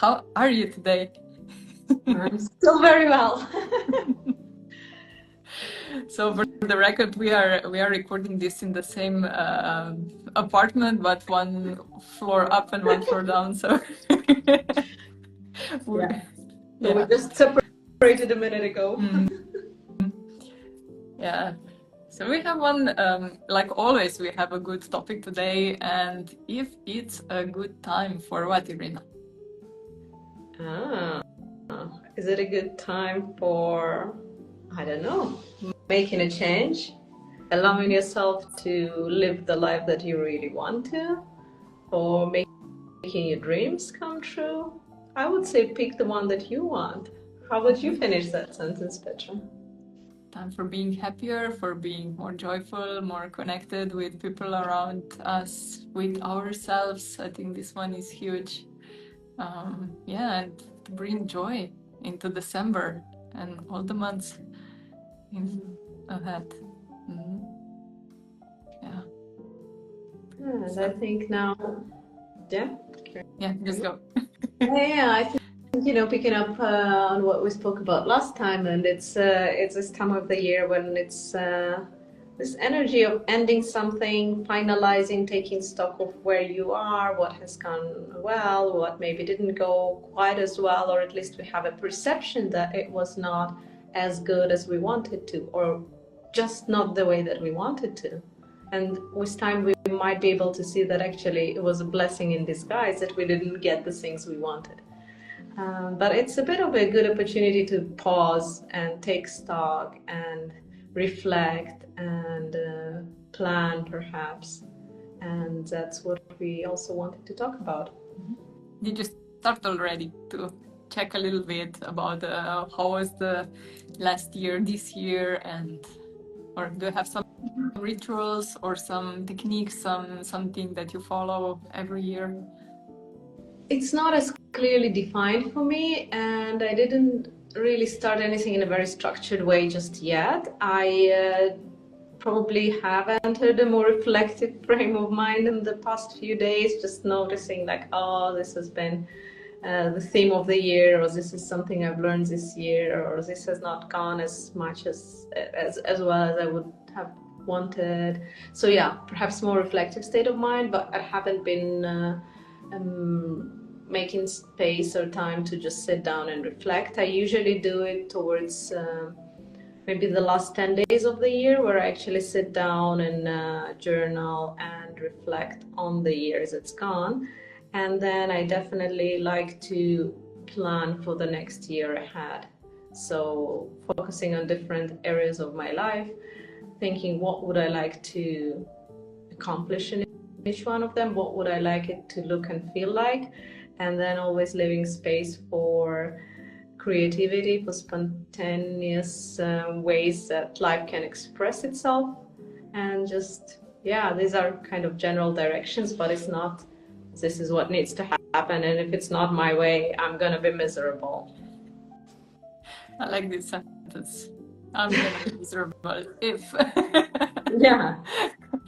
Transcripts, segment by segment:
how are you today? I'm still very well. So for the record, we are recording this in the same apartment, but one floor up and one floor down. So We just separated a minute ago. Yeah. So we have one, like always, we have a good topic today, and if it's a good time for what, Irina? Is it a good time for, I don't know, making a change, allowing yourself to live the life that you really want to, or making your dreams come true? I would say pick the one that you want. How would you finish that sentence, Petra? Time for being happier, for being more joyful, more connected with people around us, with ourselves. I think this one is huge. And to bring joy into December and all the months ahead. And I think now, just go. I think, picking up on what we spoke about last time, and it's this time of the year when it's this energy of ending something, finalizing, taking stock of where you are, what has gone well, what maybe didn't go quite as well, or at least we have a perception that it was not as good as we wanted to, or just not the way that we wanted to. And with time, we might be able to see that actually it was a blessing in disguise that we didn't get the things we wanted. But it's a bit of a good opportunity to pause and take stock and reflect and plan, perhaps. And that's what we also wanted to talk about. Did you start already to check a little bit about how was the last year, this year, or do you have some rituals or some techniques, something that you follow every year? It's not as clearly defined for me, and I didn't really start anything in a very structured way just yet. I probably have entered a more reflective frame of mind in the past few days, just noticing like, oh, this has been the theme of the year, or this is something I've learned this year, or this has not gone as much as well as I would have wanted. So yeah, perhaps more reflective state of mind, but I haven't been making space or time to just sit down and reflect. I usually do it towards maybe the last 10 days of the year, where I actually sit down and journal and reflect on the years that's gone. And then I definitely like to plan for the next year ahead. So focusing on different areas of my life, thinking what would I like to accomplish in each one of them, what would I like it to look and feel like, and then always leaving space for creativity, for spontaneous ways that life can express itself. And just, these are kind of general directions, but it's not this is what needs to happen, and if it's not my way, I'm gonna be miserable. I like this sentence. I'm gonna be miserable if.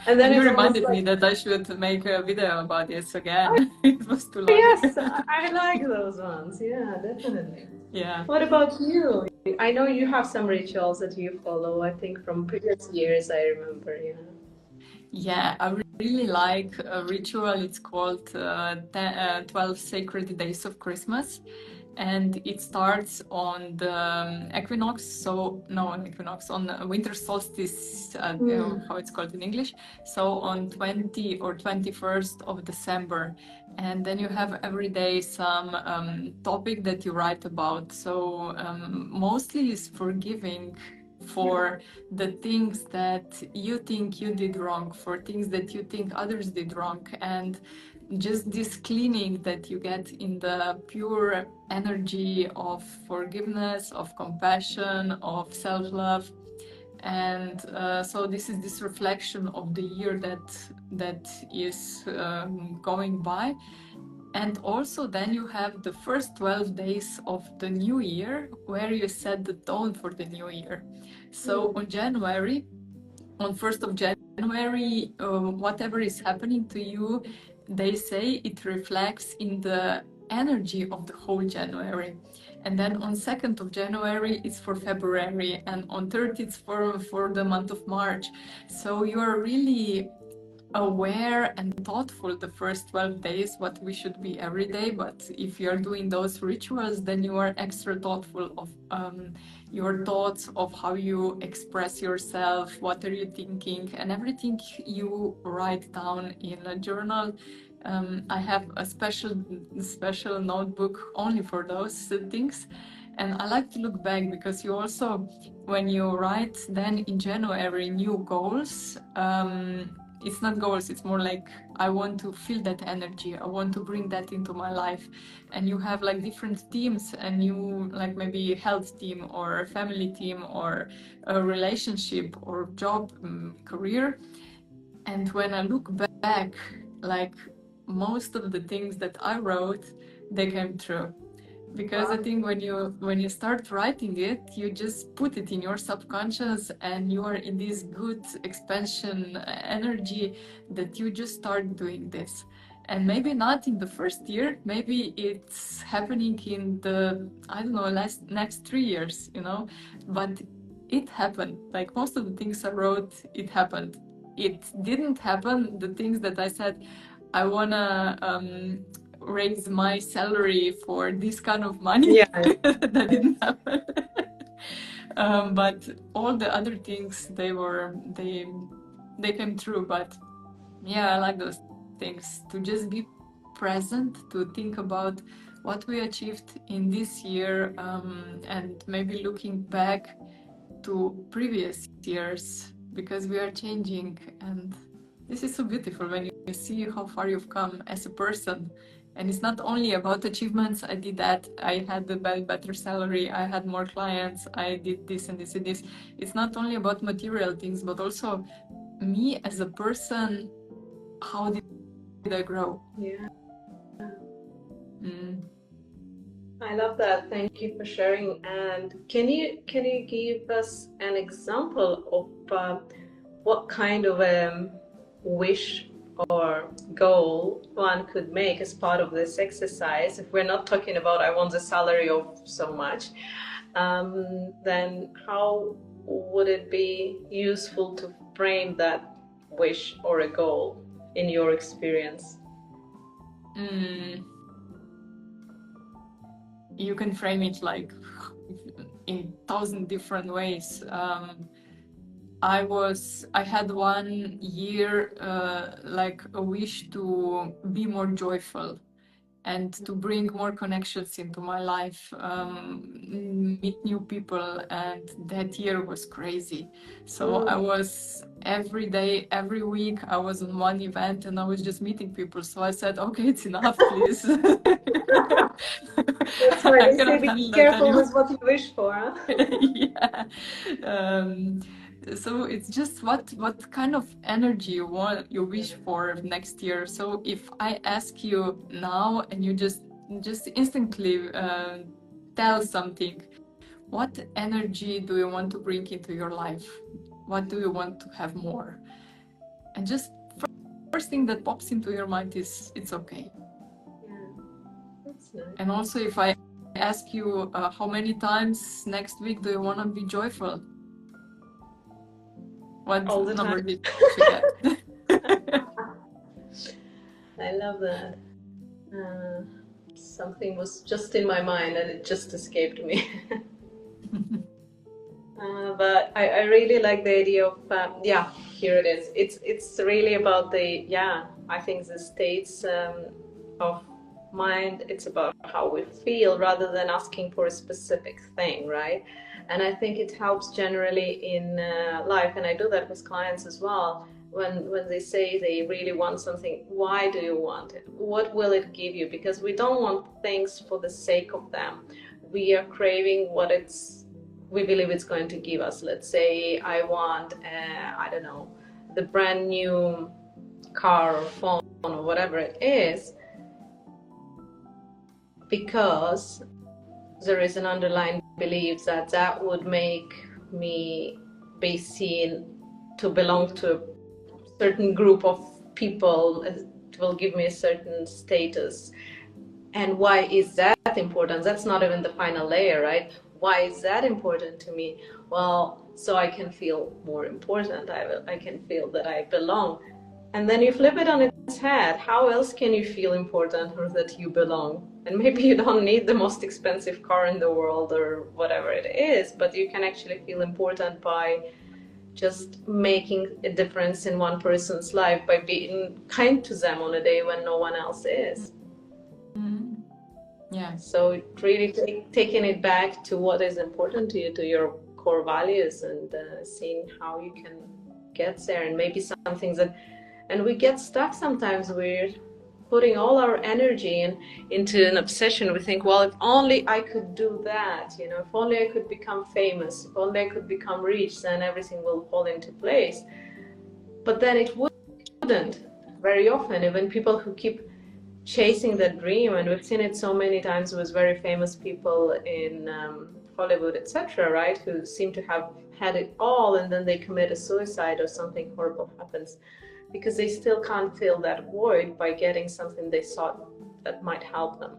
And then you reminded me that I should make a video about this again. It was too long. Yes, I like those ones. Yeah, definitely. Yeah. What about you? I know you have some rituals that you follow, I think from previous years, I remember. Yeah, I really like a ritual. It's called 12 Sacred Days of Christmas. And it starts on the equinox, on the winter solstice, how it's called in English. So on 20 or 21st of December. And then you have every day some topic that you write about. So mostly is forgiving for the things that you think you did wrong, for things that you think others did wrong, and just this cleaning that you get in the pure energy of forgiveness, of compassion, of self-love. And so this is this reflection of the year that is going by. And also then you have the first 12 days of the new year, where you set the tone for the new year. So on 1st of January, whatever is happening to you, they say it reflects in the energy of the whole January. And then on 2nd of January it's for February, and on 3rd it's for the month of March. So you are really aware and thoughtful the first 12 days what we should be every day. But if you're doing those rituals, then you are extra thoughtful of your thoughts, of how you express yourself, what are you thinking, and everything you write down in a journal. I have a special notebook only for those things. And I like to look back, because you also, when you write then in January new goals, it's not goals, it's more like, I want to feel that energy, I want to bring that into my life. And you have like different teams, and you like maybe health team or family team or a relationship or job, career. And when I look back, like most of the things that I wrote, they came true. Because I think when you start writing it, you just put it in your subconscious, and you are in this good expansion energy that you just start doing this. And maybe not in the first year, maybe it's happening in the, I don't know, next 3 years, you know, but it happened. Like most of the things I wrote, it happened. It didn't happen, the things that I said, I wanna raise my salary for this kind of money. Yeah. That didn't happen. But all the other things, they came true. But yeah, I like those things, to just be present, to think about what we achieved in this year, and maybe looking back to previous years, because we are changing. And this is so beautiful when you see how far you've come as a person. And it's not only about achievements. I did that, I had a better salary, I had more clients, I did this and this and this. It's not only about material things, but also me as a person. How did I grow? Yeah. I love that. Thank you for sharing. And can you give us an example of what kind of wish or goal one could make as part of this exercise? If we're not talking about I want a salary of so much, then how would it be useful to frame that wish or a goal in your experience? You can frame it like in 1,000 different ways. I had 1 year like a wish to be more joyful and to bring more connections into my life, meet new people, and that year was crazy. So I was every day, every week, I was on one event and I was just meeting people. So I said, okay, it's enough, please. That's why they say be careful with what you wish for, huh? Yeah. So it's just what kind of energy you wish for next year. So if I ask you now and you just instantly tell something, what energy do you want to bring into your life? What do you want to have more? And just first thing that pops into your mind is it's okay. Yeah, that's nice. And also if I ask you how many times next week do you want to be joyful? What all the number time. did you get? I love that. Something was just in my mind and it just escaped me. But I really like the idea of yeah, here it is. It's really about the, yeah, I think the states of mind. It's about how we feel rather than asking for a specific thing, right? And I think it helps generally in life, and I do that with clients as well. When they say they really want something, why do you want it? What will it give you? Because we don't want things for the sake of them. We are craving what we believe it's going to give us. Let's say I want, I don't know, the brand new car or phone or whatever it is, because there is an underlying belief that that would make me be seen to belong to a certain group of people. It will give me a certain status. And why is that important? That's not even the final layer, right? Why is that important to me? Well, so I can feel more important. I can feel that I belong. And then you flip it on its head. How else can you feel important or that you belong? And maybe you don't need the most expensive car in the world or whatever it is, but you can actually feel important by just making a difference in one person's life, by being kind to them on a day when no one else is. Mm-hmm. Yeah. So really taking it back to what is important to you, to your core values, and seeing how you can get there. And maybe some things that, and we get stuck sometimes, we're putting all our energy into an obsession. We think, well, if only I could do that, you know, if only I could become famous, if only I could become rich, then everything will fall into place. But then it wouldn't. Very often, even people who keep chasing that dream, and we've seen it so many times with very famous people in Hollywood, etc., right, who seem to have had it all and then they commit a suicide or something horrible happens because they still can't fill that void by getting something they thought that might help them.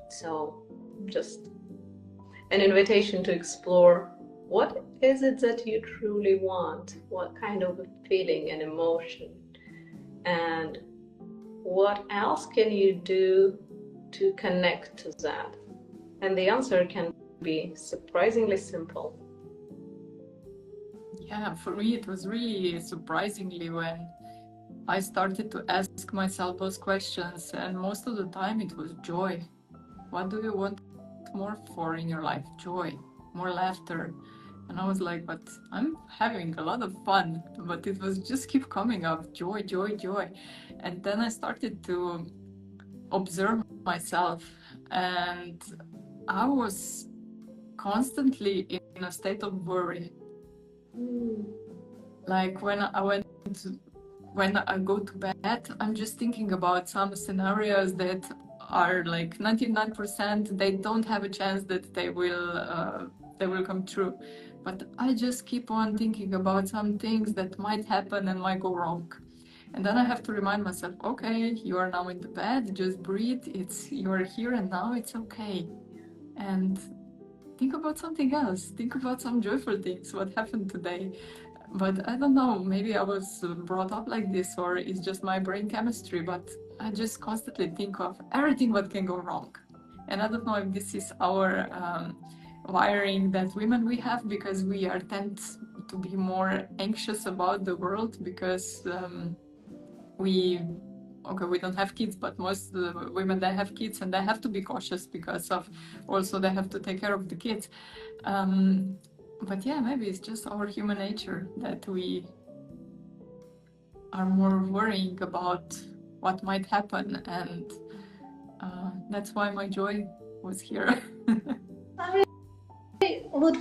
So just an invitation to explore, what is it that you truly want? What kind of a feeling and emotion? And what else can you do to connect to that? And the answer can be surprisingly simple. Yeah, for me it was really surprisingly when I started to ask myself those questions, and most of the time it was joy. What do you want more for in your life? Joy, more laughter. And I was like, but I'm having a lot of fun, but it was just keep coming up, joy, joy, joy. And then I started to observe myself, and I was constantly in a state of worry. Like when I go to bed, I'm just thinking about some scenarios that are like 99%. They don't have a chance that they will come true. But I just keep on thinking about some things that might happen and might go wrong. And then I have to remind myself, okay, you are now in the bed, just breathe. You are here and now, it's okay. And think about something else. Think about some joyful things, what happened today. But I don't know, maybe I was brought up like this, or it's just my brain chemistry, but I just constantly think of everything what can go wrong. And I don't know if this is our wiring that women we have, because we are tend to be more anxious about the world, because we don't have kids, but most women, they have kids and they have to be cautious because of also they have to take care of the kids. But yeah, maybe it's just our human nature that we are more worrying about what might happen, and that's why my joy was here. I would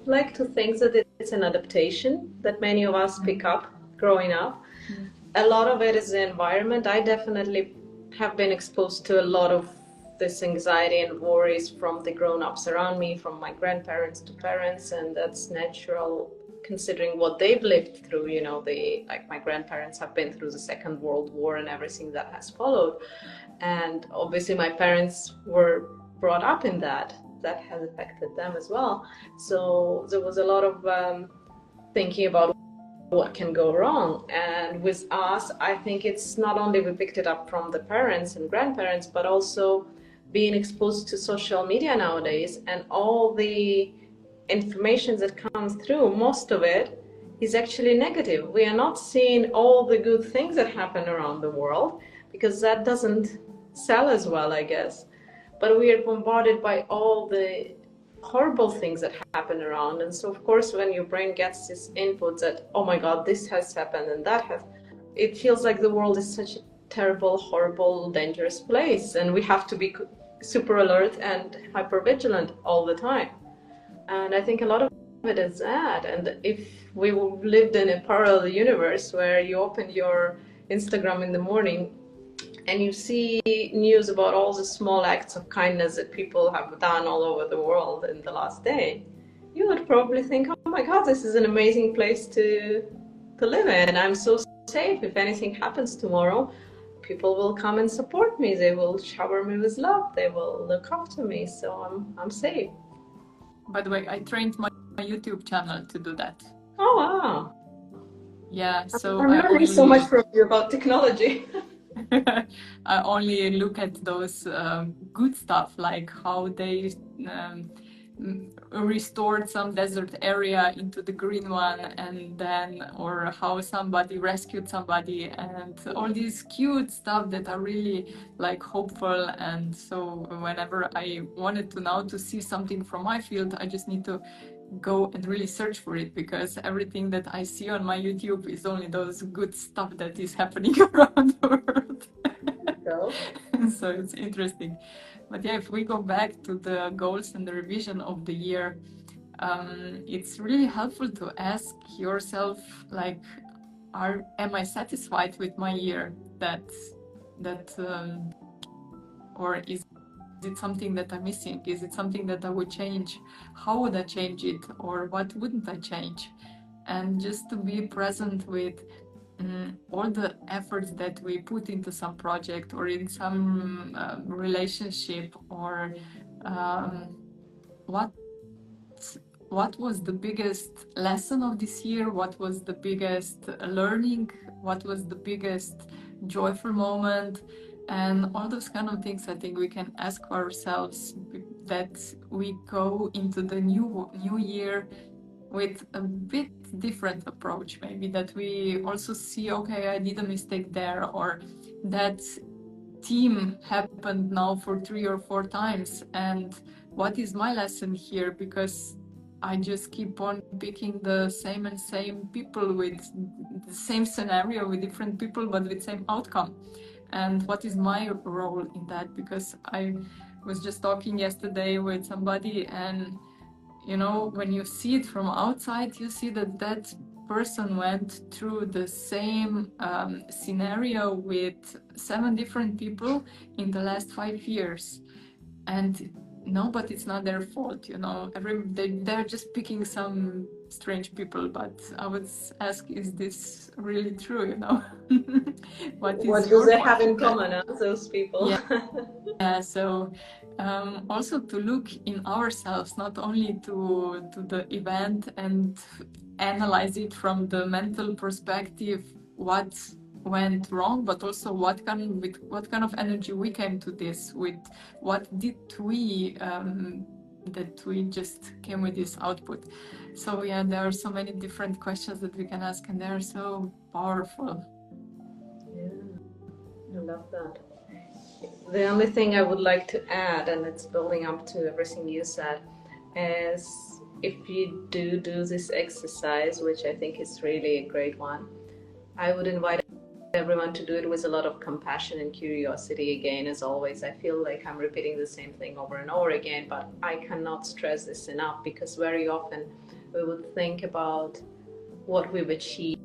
like to think that it's an adaptation that many of us pick up growing up. A lot of it is the environment. I definitely have been exposed to a lot of this anxiety and worries from the grown-ups around me, from my grandparents to parents, and that's natural considering what they've lived through. You know, like my grandparents have been through the Second World War and everything that has followed, and obviously my parents were brought up in that has affected them as well. So there was a lot of thinking about what can go wrong. And with us, I think it's not only we picked it up from the parents and grandparents, but also being exposed to social media nowadays, and all the information that comes through, most of it is actually negative. We are not seeing all the good things that happen around the world, because that doesn't sell as well, I guess. But we are bombarded by all the horrible things that happen around. And so of course when your brain gets this input that, oh my god, this has happened and that has, it feels like the world is such a terrible, horrible, dangerous place, and we have to be super alert and hyper vigilant all the time. And I think a lot of it is that. And if we lived in a parallel universe where you open your Instagram in the morning and you see news about all the small acts of kindness that people have done all over the world in the last day, you would probably think, oh my god, this is an amazing place to live in. I'm so safe. If anything happens tomorrow, people will come and support me. They will shower me with love. They will look after me. So I'm safe. By the way, I trained my YouTube channel to do that. Oh, wow. Yeah, so I'm learning so much from you about technology. I only look at those good stuff, like how they restored some desert area into the green one, and then, or how somebody rescued somebody, and all these cute stuff that are really like hopeful. And so whenever I wanted to now to see something from my field, I just need to go and really search for it, because everything that I see on my YouTube is only those good stuff that is happening around the world. So it's interesting. But yeah, if we go back to the goals and the revision of the year, it's really helpful to ask yourself, like, am I satisfied with my year? Or is it something that I'm missing? Is it something that I would change? How would I change it? Or what wouldn't I change? And just to be present with all the efforts that we put into some project or in some relationship, or what was the biggest lesson of this year? What was the biggest learning? What was the biggest joyful moment? And all those kind of things, I think we can ask ourselves, that we go into the new year with a bit different approach, maybe, that we also see, okay, I did a mistake there, or that team happened now for 3 or 4 times, and what is my lesson here? Because I just keep on picking the same and same people with the same scenario, with different people, but with same outcome. And what is my role in that? Because I was just talking yesterday with somebody, and you know, when you see it from outside, you see that that person went through the same scenario with 7 different people in the last 5 years. And no, but it's not their fault, you know. They're just picking some strange people. But I would ask, is this really true, you know? What do they have in common, those people? Yeah, so also to look in ourselves, not only to the event and analyze it from the mental perspective, what went wrong, but also what kind of energy we came to this with, what did we that we just came with this output. So yeah, there are so many different questions that we can ask, and they are so powerful. Yeah, I love that. The only thing I would like to add, and it's building up to everything you said, is if you do this exercise, which I think is really a great one, I would invite everyone to do it with a lot of compassion and curiosity. Again, as always, I feel like I'm repeating the same thing over and over again, but I cannot stress this enough, because very often we would think about what we've achieved,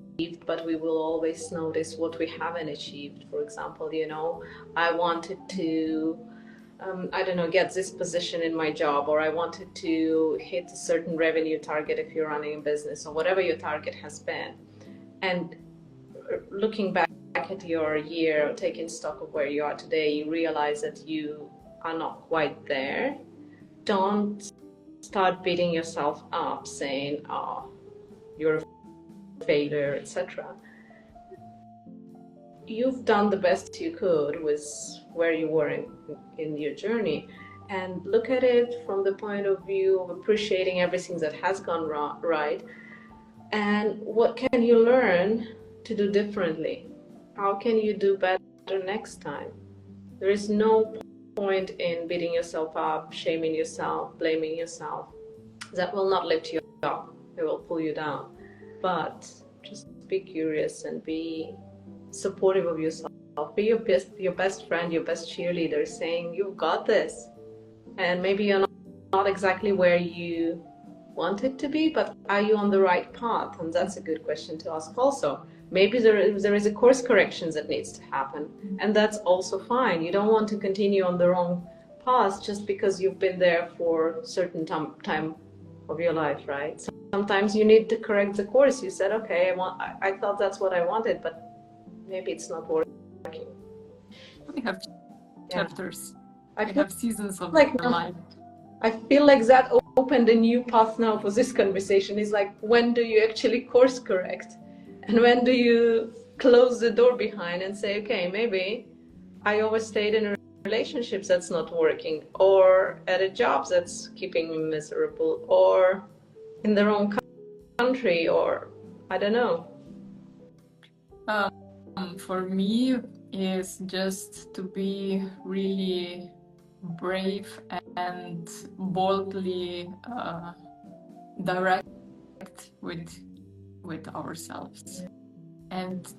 but we will always notice what we haven't achieved. For example, you know, I wanted to I don't know, get this position in my job, or I wanted to hit a certain revenue target if you're running a business, or whatever your target has been. And looking back at your year, or taking stock of where you are today, you realize that you are not quite there. Don't start beating yourself up saying, oh, you're a failure, etc. You've done the best you could with where you were in your journey, and look at it from the point of view of appreciating everything that has gone right, and what can you learn to do differently? How can you do better next time? There is no point in beating yourself up, shaming yourself, blaming yourself. That will not lift you up. It will pull you down. But just be curious and be supportive of yourself. Be your best friend, your best cheerleader, saying you've got this. And maybe you're not exactly where you want it to be, but are you on the right path? And that's a good question to ask also. Maybe there is a course correction that needs to happen, and that's also fine. You don't want to continue on the wrong path just because you've been there for a certain time of your life, right? Sometimes you need to correct the course. You said, okay, I thought that's what I wanted, but maybe it's not working. We have Yeah. chapters. I We feel have seasons of like life. I feel like that opened a new path now for this conversation. Is like, when do you actually course correct, and when do you close the door behind and say, okay, maybe I overstayed in relationships that's not working, or at a job that's keeping me miserable, or in the wrong country, or I don't know. For me, is just to be really brave and boldly direct with ourselves, and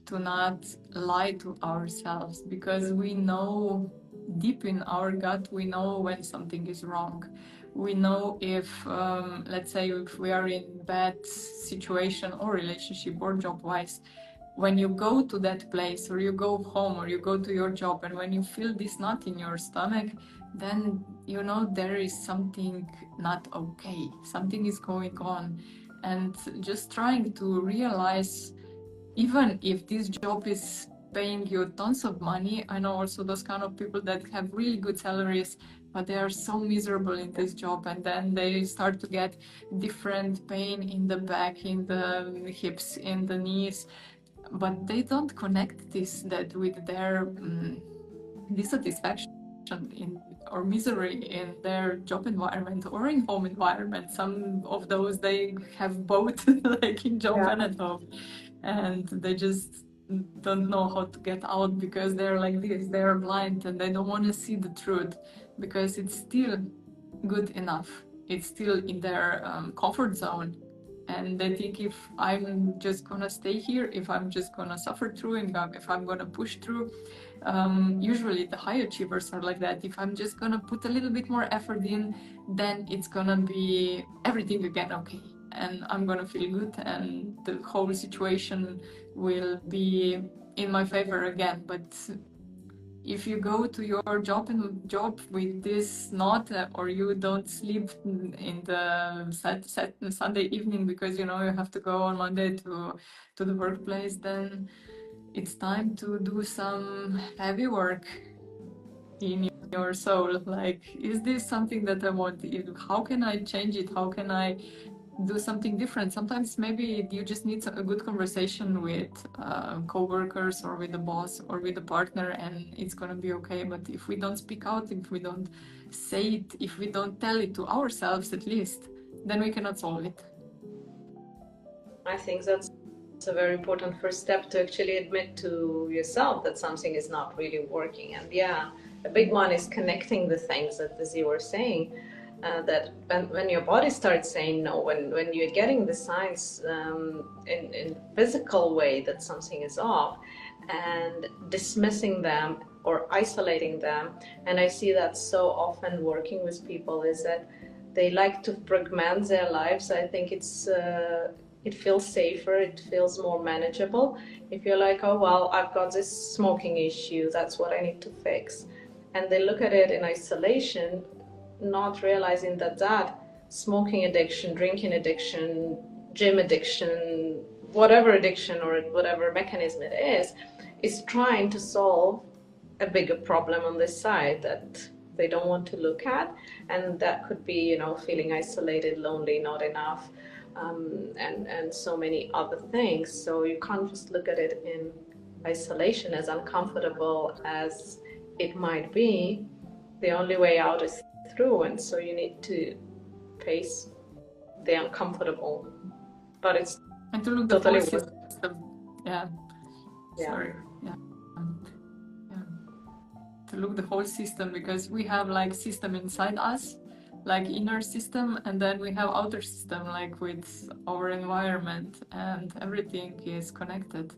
to not lie to ourselves, because we know deep in our gut, we know when something is wrong. We know if, let's say, if we are in bad situation or relationship or job wise, when you go to that place, or you go home, or you go to your job, and when you feel this knot in your stomach, then you know there is something not okay, something is going on. And just trying to realize, even if this job is paying you tons of money, I know also those kind of people that have really good salaries, but they are so miserable in this job, and then they start to get different pain in the back, in the hips, in the knees, but they don't connect that with their dissatisfaction in, or misery in their job environment or in home environment. Some of those, they have both, like in job and at home, and they just don't know how to get out, because they're like this, they're blind, and they don't want to see the truth, because it's still good enough, it's still in their comfort zone. And they think, if I'm just gonna stay here, if I'm just gonna suffer through, and if I'm gonna push through, usually the high achievers are like that, if I'm just gonna put a little bit more effort in, then it's gonna be everything again okay, and I'm gonna feel good, and the whole situation will be in my favor again. But if you go to your job with this knot, or you don't sleep in the Sunday evening because you know you have to go on Monday to the workplace, then it's time to do some heavy work in your soul. Like, is this something that I want? How can I change it? How can I do something different? Sometimes maybe you just need a good conversation with co-workers, or with the boss, or with the partner, and it's gonna be okay. But if we don't speak out, if we don't say it, if we don't tell it to ourselves at least, then we cannot solve it. I think that's a very important first step, to actually admit to yourself that something is not really working. And yeah, a big one is connecting the things that, as you were saying, that when your body starts saying no, when you're getting the signs in physical way that something is off, and dismissing them or isolating them. And I see that so often working with people, is that they like to fragment their lives. I think it feels safer, it feels more manageable. If you're like, oh well, I've got this smoking issue, that's what I need to fix, and they look at it in isolation, not realizing that smoking addiction, drinking addiction, gym addiction, whatever addiction or whatever mechanism it is trying to solve a bigger problem on this side that they don't want to look at. And that could be, you know, feeling isolated, lonely, not enough, and so many other things. So you can't just look at it in isolation, as uncomfortable as it might be. The only way out is through, and so you need to face the uncomfortable, but it's And to look totally the whole system. Yeah. Sorry. Yeah. To look the whole system, because we have like system inside us, like inner system, and then we have outer system, like with our environment, and everything is connected.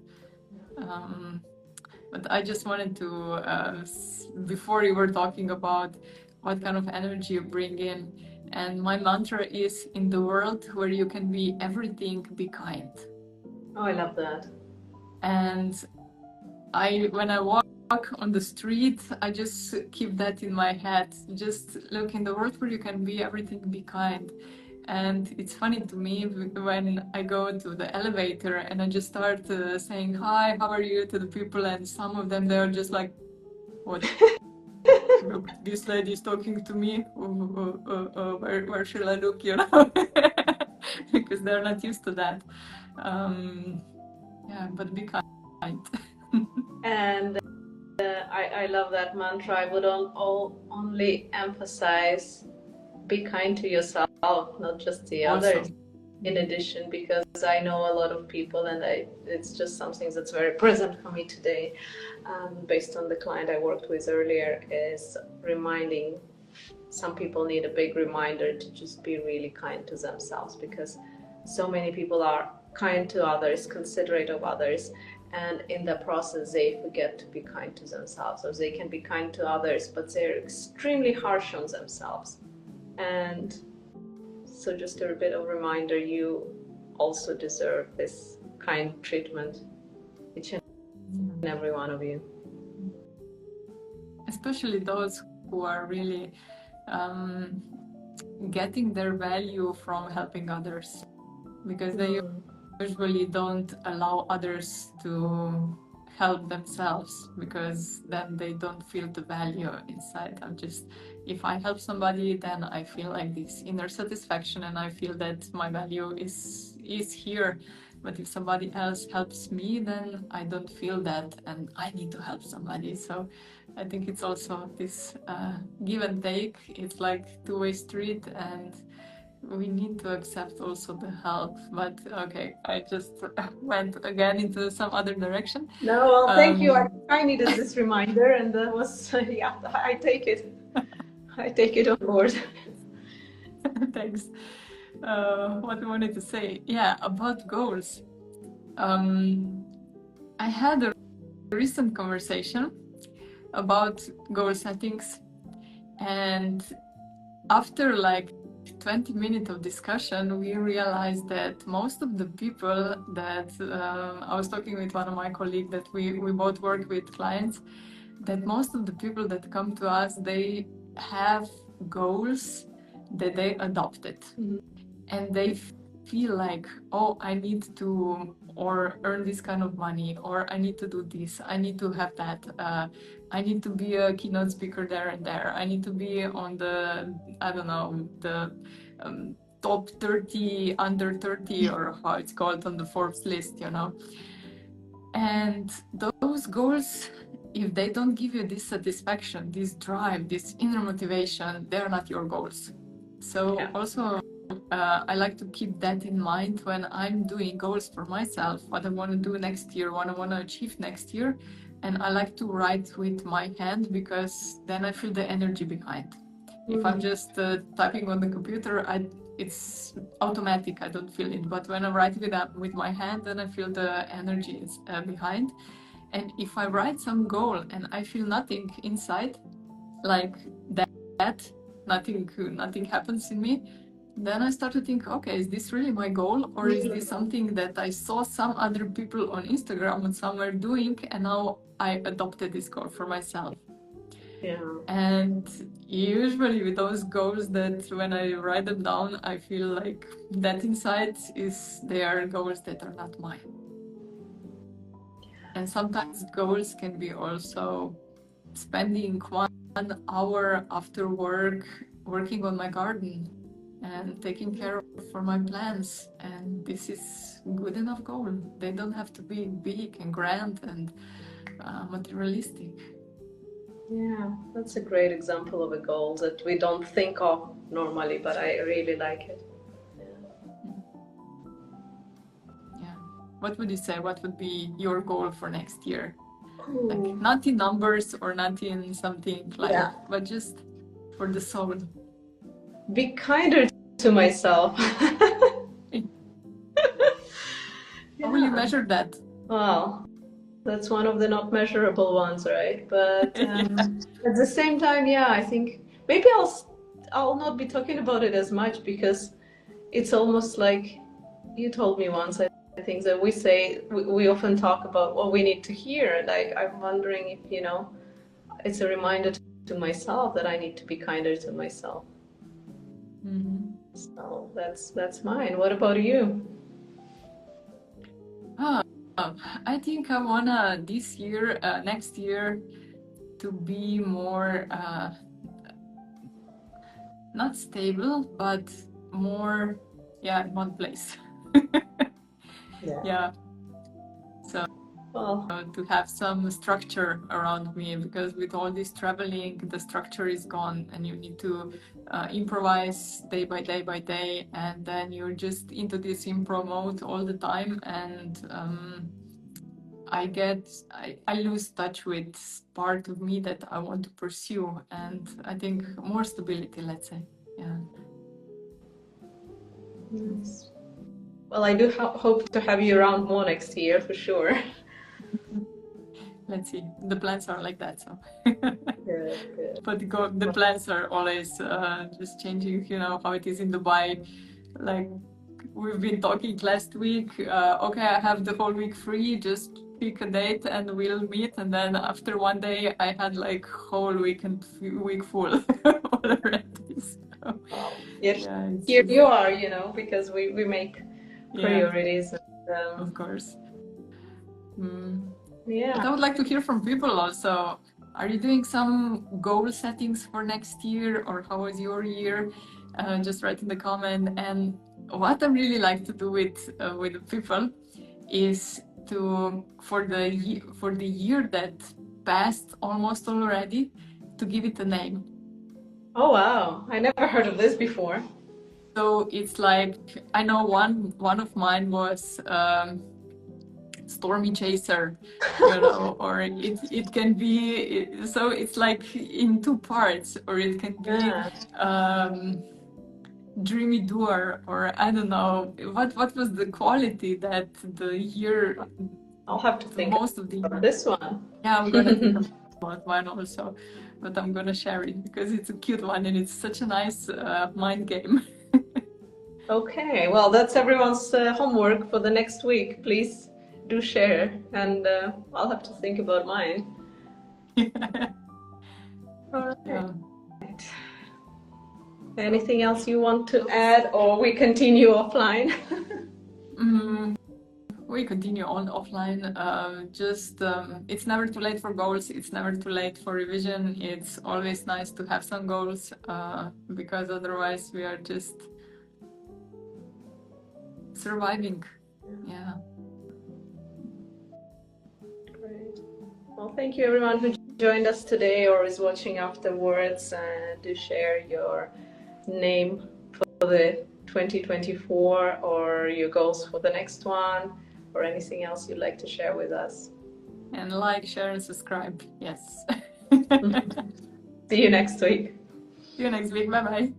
But I just wanted to, before you were talking about what kind of energy you bring in, and my mantra is, in the world where you can be everything, be kind. Oh, I love that. And when I walk on the street, I just keep that in my head. Just look, in the world where you can be everything, be kind. And it's funny to me when I go to the elevator and I just start saying hi, how are you, to the people, and some of them, they're just like, what, look, this lady is talking to me, where should I look, you know? Because they're not used to that. Yeah, but be kind. And I love that mantra. I would only emphasize be kind to yourself, not just the others. Also, In addition, because I know a lot of people, and it's just something that's very present for me today, based on the client I worked with earlier, is reminding. Some people need a big reminder to just be really kind to themselves, because so many people are kind to others, considerate of others, and in the process they forget to be kind to themselves, or they can be kind to others but they're extremely harsh on themselves. And so just a bit of reminder, you also deserve this kind treatment, each and every one of you. Especially those who are really getting their value from helping others, because they usually don't allow others to help themselves, because then they don't feel the value inside. If I help somebody, then I feel like this inner satisfaction and I feel that my value is here. But if somebody else helps me, then I don't feel that, and I need to help somebody. So I think it's also this give and take. It's like two-way street, and we need to accept also the help. But okay, I just went again into some other direction. No, well, thank you. I needed this reminder, and that was yeah. I take it. I take it on board. Thanks. What I wanted to say, yeah, about goals. I had a recent conversation about goal settings, and after like 20 minutes of discussion, we realized that most of the people that I was talking with one of my colleagues that we both work with clients, that most of the people that come to us, they have goals that they adopted. Mm-hmm. And they feel like, oh, I need to or earn this kind of money, or I need to do this, I need to have that, I need to be a keynote speaker there and there, I need to be on the, I don't know, the top 30 under 30, or how it's called on the Forbes list, you know. And those goals, if they don't give you this satisfaction, this drive, this inner motivation, they're not your goals. So yeah. Also I like to keep that in mind when I'm doing goals for myself, what I want to do next year, what I want to achieve next year. And I like to write with my hand, because then I feel the energy behind. Mm-hmm. If I'm just typing on the computer, it's automatic, I don't feel it. But when I write with my hand, then I feel the energy is behind. And if I write some goal and I feel nothing inside, like that, nothing happens in me, then I start to think, okay, is this really my goal? Or is this something that I saw some other people on Instagram and somewhere doing, and now I adopted this goal for myself? Yeah. And usually with those goals, that when I write them down, I feel like that inside they are goals that are not mine. And sometimes goals can be also spending 1 hour after work working on my garden and taking care for my plants, and this is good enough goal. They don't have to be big and grand and materialistic. Yeah, that's a great example of a goal that we don't think of normally, but I really like it. Yeah. What would you say? What would be your goal for next year? Like, not in numbers or not in something like, but just for the soul. Be kinder to myself. How will you measure that? Well, that's one of the not measurable ones, right? But at the same time, I think maybe I'll not be talking about it as much, because it's almost like you told me once, I think, that we often talk about what we need to hear. Like, I'm wondering if, it's a reminder to myself that I need to be kinder to myself. Mm-hmm. So that's mine. What about you? I think I wanna next year, to be more not stable, but more, in one place. Yeah. So Well, to have some structure around me, because with all this traveling, the structure is gone, and you need to improvise day by day by day, and then you're just into this improv mode all the time, and I lose touch with part of me that I want to pursue, and I think more stability, let's say. Yeah. nice. Well, I do hope to have you around more next year for sure. Let's see. The plans are like that, so. Good, good. But the plans are always just changing. You know how it is in Dubai. Like we've been talking last week. Okay, I have the whole week free. Just pick a date and we'll meet. And then after one day, I had like whole week full already. So, Well, yeah, it's here just, you are, you know, because we make priorities. And, of course. Mm. yeah. But I would like to hear from people also. Are you doing some goal settings for next year, or how was your year? Just write in the comment. And what I really like to do with the people is for the year that passed almost already, to give it a name. Oh wow, I never heard of this before. So it's like, I know one of mine was Stormy Chaser, you know, or it can be, so it's like in two parts, or it can be Dreamy Doer, or I don't know what was the quality that the year, I'll have to think most of the about year. this one. Yeah, I'm gonna think about mine also, but I'm gonna share it because it's a cute one and it's such a nice mind game. Okay, well, that's everyone's homework for the next week. Please do share, and I'll have to think about mine. All right. Yeah. Anything else you want to add, or we continue offline? We continue on offline. It's never too late for goals. It's never too late for revision. It's always nice to have some goals, because otherwise we are just surviving. Yeah. Great. Well, thank you everyone who joined us today or is watching afterwards. Do share your name for the 2024 or your goals for the next one, or anything else you'd like to share with us. And like, share, and subscribe. Yes. See you next week. See you next week. Bye bye.